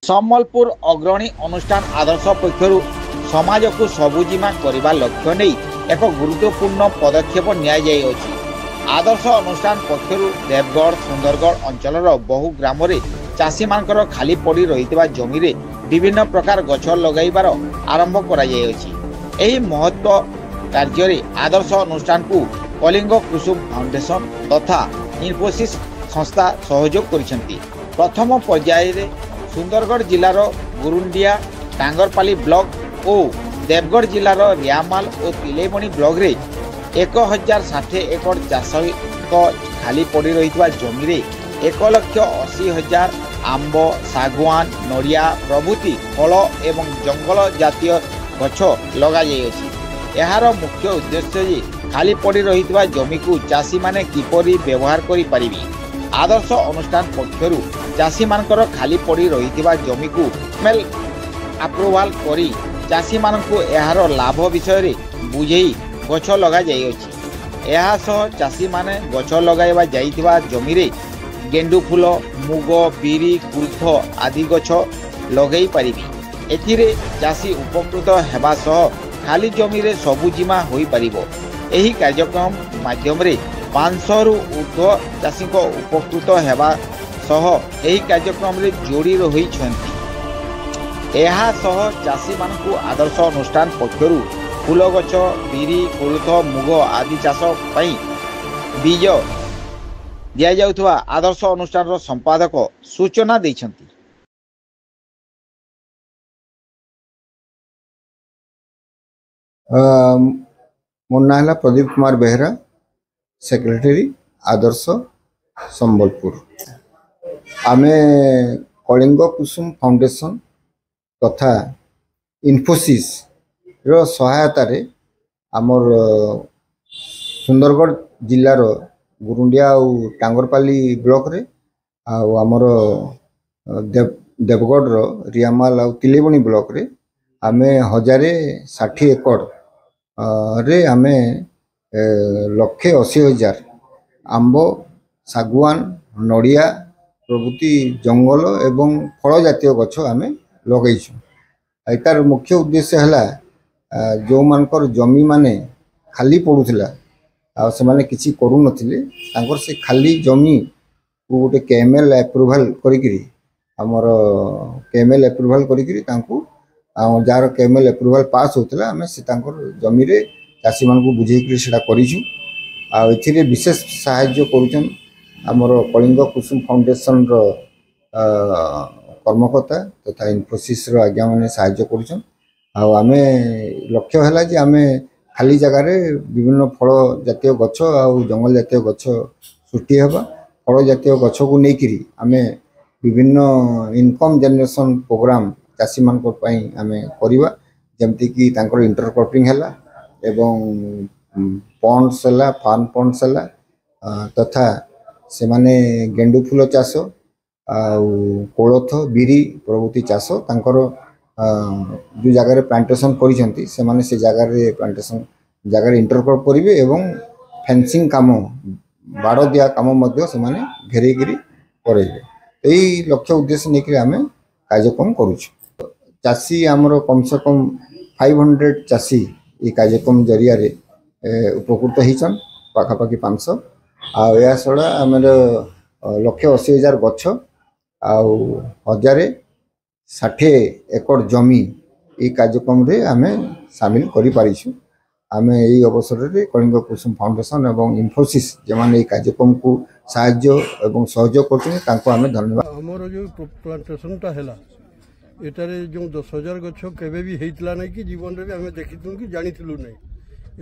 ସମ୍ବଲପୁର ଅଗ୍ରଣୀ ଅନୁଷ୍ଠାନ ଆଦର୍ଶ ପକ୍ଷରୁ ସମାଜକୁ ସବୁଜିମା କରିବା ଲକ୍ଷ୍ୟ ନେଇ ଏକ ଗୁରୁତ୍ୱପୂର୍ଣ୍ଣ ପଦକ୍ଷେପ ନିଆଯାଇଅଛି। ଆଦର୍ଶ ଅନୁଷ୍ଠାନ ପକ୍ଷରୁ ଦେବଗଡ଼ ସୁନ୍ଦରଗଡ଼ ଅଞ୍ଚଳର ବହୁ ଗ୍ରାମରେ ଚାଷୀମାନଙ୍କର ଖାଲି ପଡ଼ି ରହିଥିବା ଜମିରେ ବିଭିନ୍ନ ପ୍ରକାର ଗଛ ଲଗାଇବାର ଆରମ୍ଭ କରାଯାଇଅଛି। ଏହି ମହତ୍ତ୍ୱ କାର୍ଯ୍ୟରେ ଆଦର୍ଶ ଅନୁଷ୍ଠାନକୁ କଳିଙ୍ଗ କୁସୁମ ଫାଉଣ୍ଡେସନ ତଥା ଇନଫୋସିସ୍ ସଂସ୍ଥା ସହଯୋଗ କରିଛନ୍ତି। ପ୍ରଥମ ପର୍ଯ୍ୟାୟରେ ସୁନ୍ଦରଗଡ଼ ଜିଲ୍ଲାର ଗୁରୁଣ୍ଡିଆ ଟାଙ୍ଗରପାଲି ବ୍ଲକ ଓ ଦେବଗଡ଼ ଜିଲ୍ଲାର ରିଆମାଲ ଓ ତିଲେବଣୀ ବ୍ଲକରେ 1060 ଏକର ଚାଷୀଙ୍କ ଖାଲି ପଡ଼ି ରହିଥିବା ଜମିରେ 1,80,000 ଆମ୍ବ ଶାଗୁଆନ ନଡ଼ିଆ ପ୍ରଭୃତି ଫଳ ଏବଂ ଜଙ୍ଗଲ ଜାତୀୟ ଗଛ ଲଗାଯାଇଅଛି। ଏହାର ମୁଖ୍ୟ ଉଦ୍ଦେଶ୍ୟ ଯେ ଖାଲି ପଡ଼ି ରହିଥିବା ଜମିକୁ ଚାଷୀମାନେ କିପରି ବ୍ୟବହାର କରିପାରିବେ। ଆଦର୍ଶ ଅନୁଷ୍ଠାନ ପକ୍ଷରୁ ଚାଷୀମାନଙ୍କର ଖାଲି ପଡ଼ି ରହିଥିବା ଜମିକୁ ମେଲ୍ ଆପ୍ରୁଭାଲ କରି ଚାଷୀମାନଙ୍କୁ ଏହାର ଲାଭ ବିଷୟରେ ବୁଝେଇ ଗଛ ଲଗାଯାଇଅଛି। ଏହାସହ ଚାଷୀମାନେ ଗଛ ଲଗାଇବା ଯାଇଥିବା ଜମିରେ ଗେଣ୍ଡୁ ଫୁଲ ମୁଗ ବିରି କୁଳଥ ଆଦି ଗଛ ଲଗାଇ ପାରିବେ। ଏଥିରେ ଚାଷୀ ଉପକୃତ ହେବା ସହ ଖାଲି ଜମିରେ ସବୁଜିମା ହୋଇପାରିବ। ଏହି କାର୍ଯ୍ୟକ୍ରମ ମାଧ୍ୟମରେ 500ରୁ ଉର୍ଦ୍ଧ୍ୱ ଚାଷୀଙ୍କ ଉପକୃତ ହେବା ସହ ଏହି କାର୍ଯ୍ୟକ୍ରମରେ ଯୋଡ଼ି ରହିଛନ୍ତି। ଏହାସହ ଚାଷୀମାନଙ୍କୁ ଆଦର୍ଶ ଅନୁଷ୍ଠାନ ପକ୍ଷରୁ ଫୁଲ ଗଛ ବିରି କୋଳଥ ମୁଗ ଆଦି ଚାଷ ପାଇଁ ବୀଜ ଦିଆଯାଉଥିବା ଆଦର୍ଶ ଅନୁଷ୍ଠାନର ସମ୍ପାଦକ ସୂଚନା ଦେଇଛନ୍ତି। ମୋ ନାଁ ହେଲା ପ୍ରଦୀପ କୁମାର ବେହେରା, ସେକ୍ରେଟାରୀ ଆଦର୍ଶ ସମ୍ବଲପୁର। ଆମେ କଳିଙ୍ଗ କୁସୁମ ଫାଉଣ୍ଡେସନ ତଥା ଇନଫୋସିସ୍ର ସହାୟତାରେ ଆମର ସୁନ୍ଦରଗଡ଼ ଜିଲ୍ଲାର ଗୁରୁଣ୍ଡିଆ ଆଉ ଟାଙ୍ଗରପାଲି ବ୍ଲକରେ ଆଉ ଆମର ଦେବଗଡ଼ର ରିଆମାଲ ଆଉ ତିଲେବଣୀ ବ୍ଲକରେ ଆମେ 1,60 ଏକର ରେ ଆମେ 1,80,000 ଆମ୍ବ ଶାଗୁଆନ ନଡ଼ିଆ ପ୍ରଭୃତି ଜଙ୍ଗଲ ଏବଂ ଫଳ ଜାତୀୟ ଗଛ ଆମେ ଲଗାଇଛୁ। ଏଟାର ମୁଖ୍ୟ ଉଦ୍ଦେଶ୍ୟ ହେଲା ଯେଉଁମାନଙ୍କର ଜମିମାନେ ଖାଲି ପଡ଼ୁଥିଲା ଆଉ ସେମାନେ କିଛି କରୁନଥିଲେ ତାଙ୍କର ସେ ଖାଲି ଜମିକୁ ଗୋଟେ KML ଆପ୍ରୁଭାଲ କରିକିରି ଆମର KML ଆପ୍ରୁଭାଲ କରିକିରି ତାଙ୍କୁ ଯାହାର KML ଆପ୍ରୁଭାଲ ପାସ୍ ହେଉଥିଲା ଆମେ ସେ ତାଙ୍କର ଜମିରେ ଚାଷୀମାନଙ୍କୁ ବୁଝେଇକିରି ସେଇଟା କରିଛୁ। ଆଉ ଏଥିରେ ବିଶେଷ ସାହାଯ୍ୟ କରୁଛନ୍ ଆମର କଳିଙ୍ଗ କୁସୁମ ଫାଉଣ୍ଡେସନର କର୍ମକର୍ତ୍ତା ତଥା ଇନଫୋସିସ୍ର ଆଜ୍ଞାମାନେ ସାହାଯ୍ୟ କରୁଛନ୍। ଆଉ ଆମେ ଲକ୍ଷ୍ୟ ହେଲା ଯେ ଆମେ ଖାଲି ଜାଗାରେ ବିଭିନ୍ନ ଫଳ ଜାତୀୟ ଗଛ ଆଉ ଜଙ୍ଗଲ ଜାତୀୟ ଗଛ ସୃଷ୍ଟି ହେବା। ଫଳ ଜାତୀୟ ଗଛକୁ ନେଇକିରି ଆମେ ବିଭିନ୍ନ ଇନକମ୍ ଜେନେରେସନ୍ ପ୍ରୋଗ୍ରାମ ଚାଷୀମାନଙ୍କ ପାଇଁ ଆମେ କରିବା, ଯେମିତିକି ତାଙ୍କର ଇଣ୍ଟରକ୍ରପିଂ ହେଲା ଏବଂ ପଣ୍ଡସ୍ ହେଲା ଫାର୍ମ ପଣ୍ଡସ୍ ହେଲା ତଥା ସେମାନେ ଗେଣ୍ଡୁ ଫୁଲ ଚାଷ ଆଉ କୋଳଥ ବିରି ପ୍ରଭୃତି ଚାଷ ତାଙ୍କର ଯେଉଁ ଜାଗାରେ ପ୍ଲାଣ୍ଟେସନ୍ କରିଛନ୍ତି ସେମାନେ ସେ ଜାଗାରେ ପ୍ଲାଣ୍ଟେସନ୍ ଜାଗାରେ ଇଣ୍ଟରକ୍ରପ୍ କରିବେ ଏବଂ ଫେନ୍ସିଂ କାମ ବାଡ଼ ଦିଆ କାମ ମଧ୍ୟ ସେମାନେ ଘେରେଇକିରି କରାଇବେ। ଏହି ଲକ୍ଷ୍ୟ ଉଦ୍ଦେଶ୍ୟ ନେଇକରି ଆମେ କାର୍ଯ୍ୟକ୍ରମ କରୁଛୁ। ଚାଷୀ ଆମର କମ୍ ସେ କମ୍ 500 ଚାଷୀ এই କାର୍ଯ୍ୟକ୍ରମ ଜରିଆରେ ଉପକୃତ ହେଇଛନ୍, ପାଖାପାଖି 500। ଆଉ ଏହା ଛଡ଼ା ଆମର 1,80,000 ଗଛ ଆଉ 1,60 ଏକର ଜମି এই କାର୍ଯ୍ୟକ୍ରମରେ ଆମେ ସାମିଲ କରିପାରିଛୁ। ଆମେ ଏହି ଅବସରରେ କଳିଙ୍ଗ କୁସୁମ ଫାଉଣ୍ଡେସନ ଏବଂ ଇନଫୋସିସ୍ ଯେମାନେ এই କାର୍ଯ୍ୟକ୍ରମକୁ ସାହାଯ୍ୟ ଏବଂ ସହଯୋଗ କରୁଛନ୍ତି ତାଙ୍କୁ ଆମେ ଧନ୍ୟବାଦ। ଆମର ଯେଉଁ ପ୍ଲାଣ୍ଟେସନଟା ହେଲା ଏଠାରେ ଯେଉଁ 10,000 ଗଛ କେବେ ବି ହେଇଥିଲା ନାହିଁ କି ଜୀବନରେ ବି ଆମେ ଦେଖିଥିଲୁ କି ଜାଣିଥିଲୁ ନାହିଁ।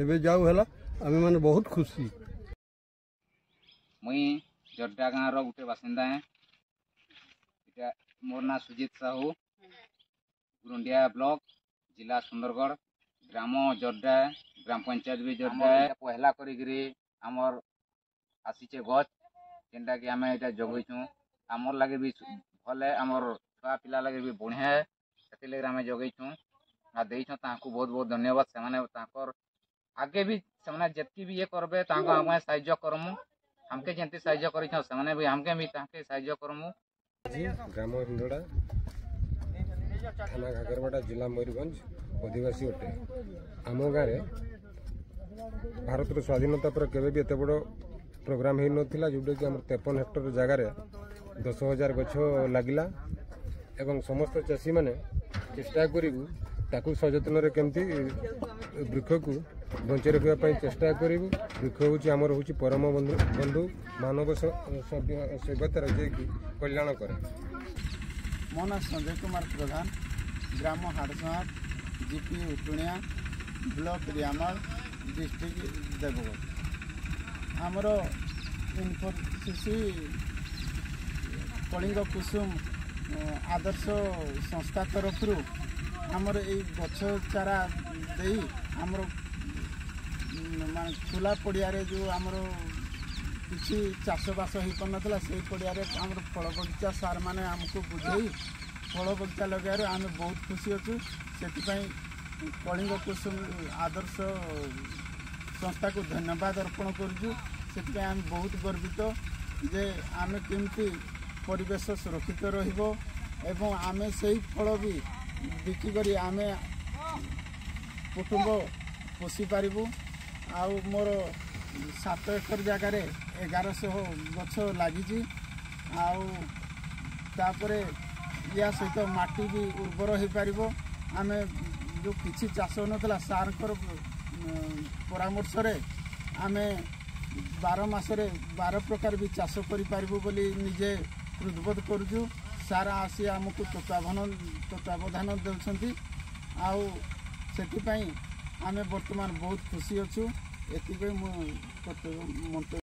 ଏବେ ଯାଉ ହେଲା ଆମେ ମାନେ ବହୁତ ଖୁସି। ମୁଇଁ ଜର୍ଡ଼ା ଗାଁର ଗୋଟେ ବାସିନ୍ଦା ହେ। ଏଇଟା ମୋର ନାଁ ସୁଜିତ ସାହୁ, ଗୁରୁଣ୍ଡିଆ ବ୍ଲକ, ଜିଲ୍ଲା ସୁନ୍ଦରଗଡ଼, ଗ୍ରାମ ଜର୍ଡ଼ା, ଗ୍ରାମ ପଞ୍ଚାୟତ ବି ଜର୍ଡ଼ା। ପହଲା କରିକିରି ଆମର ଆସିଛେ ଗଛ ଯେନ୍ଟାକି ଆମେ ଏଇଟା ଜଗେଇଛୁଁ। ଆମର୍ ଲାଗି ବି ଭଲେ ଆମର୍ ଛୁଆ ପିଲା ଲାଗି ବି ବଢ଼ିଆ ସେଥିଲାଗି ଆମେ ଜଗେଇଛୁଁ ଆଉ ଦେଇଛୁଁ। ତାଙ୍କୁ ବହୁତ ବହୁତ ଧନ୍ୟବାଦ। ସେମାନେ ତାଙ୍କର ଆଗେ ବି ସେମାନେ ଯେତ୍କି ବି ଇଏ କରବେ ତାଙ୍କୁ ଆମେ ସାହାଯ୍ୟ କରମୁ। ଆମକେ ଯେମିତି ସାହାଯ୍ୟ କରିଛନ୍ ସେମାନେ ବି ଆମକେ ବି ତାଙ୍କେ ସାହାଯ୍ୟ କରମୁ। ଗ୍ରାମ ହିନ୍ଦଡ଼ା थाना घागरबड़ा जिला मयूरभंज अधिवासी अटे। आम गाँव भारत स्वाधीनता पर केवे भी एत बड़ प्रोग्राम हो नाला जोटा कि आम 53 हेक्टर जगार 10,000 गछ लगिला एवं समस्त चाषी मैंने चेष्टा करूँ ताकू सचेतन केमती वृक्ष को बंचे रखापी चेष्टा करूँ। वृक्ष हूँ आमर हूँ परम बंधु मानव सभ्यतार जे कि कल्याण करे। मो ना संजय कुमार प्रधान, ग्राम हाड़सहाट, GP उटुणिया, block Riamal, district Deogarh. आमर इनफोसिस कलिंग कुसुम आदर्श संस्था तरफ आमर ए गछ चारा दे आमर मान खुला पड़िया जो आमर किसी चाषबास हो पारा से पड़िया आमर फल बगीचा सार मैंने आमको बुझे फल बगीचा लगे आम बहुत खुशी अच्छु। से कलिंग कुसुम आदर्श संस्था को धन्यवाद अर्पण करुँ। से आम बहुत गर्वित जे आम केमती परिवेश सुरक्षित रहिबो एवं आमे सही फल भी बिकिकरी आमे कुटुंब पोषी पारिबु। आउ मोर 7 एकर जगार 1100 गछ लगी आउे या सहित माटी भी उर्वर हो पार। आम जो किसी चाष होना सार परामर्श आम 12 मासरे 12 प्रकार भी चाष कर निजे हृदबोध करुचु। सारा आसी आमको तत्वावधान देउछंती आउ सेति आमे वर्तमान बहुत खुशी अच्छु। एति मु